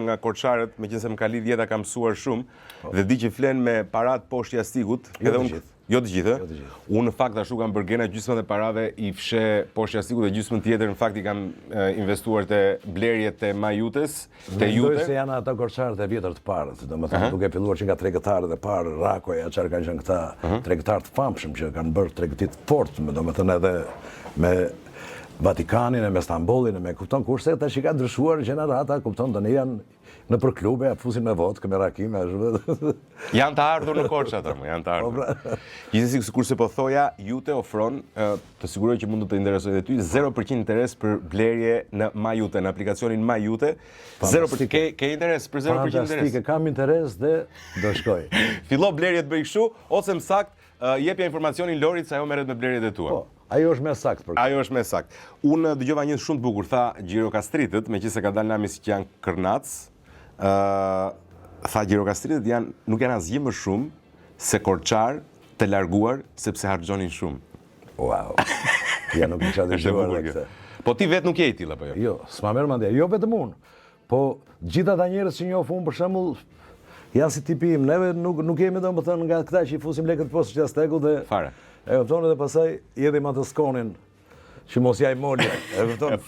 nga Korçarët, meqense më ka lidh jeta, kam mësuar shumë dhe di që flen me parat poshtë jastikut, edhe unë jo të gjithë. Unë në fakt ashtu kam bërë gena gjysmën e parave i fshe poshtë jastikut dhe gjysmën tjetër në fakt i kam investuar te blerjet të Majutes, te Jute. Mendoj se janë ata Korçarët e vjetër të parët, domethënë duke filluar që nga tregëtarët e parë, Rakoja, çfarë kanë qenë këta tregëtar të famshëm që kanë bërë tregëti të fortë, domethënë edhe me Vatikanin e me Stambollin e me kupton kurse tash i ka ndryshuar gjenerata, kupton tani janë në për klube, fusin me vodkë, me rakim, janë të ardhur në Korçë ata, janë të ardhur. Gjithsesi kurse po thoja, Jute ofron, të siguroj që mund të interesojë edhe ty, 0% interes për blerje në Majute, në aplikacionin Majute. 0%. Ke interes për 0% interes? Fantastike, kam interes dhe do shkoj. Fillo blerje të bëj kështu, ose më sakt jepja informacionin Lorit se ajo merret me blerjet e tua. Ajo është më sakt për këtë. Ajo është më sakt. Unë dëgjova një shumë të bukur, tha Gjirokastritët, meqense ka dalë nami si që janë kërnac, tha Gjirokastritët nuk janë asgjë më shumë se Korçar të larguar sepse harxhonin shumë. Wow. Ja nuk më çfarë dëgjuar këtë. Po ti vetë nuk je i tillë apo jo? Jo, s'ma merr mendja. Jo vetëm unë. Po gjithë ata njerëz që njoh unë për shembull janë si tipi im. Neve nuk jemi domethënë nga këta që i fusim lekët poshtë jastekut dhe fare. E kupton edhe pastaj jedhim atë skonin që mos ja i molja. E kupton?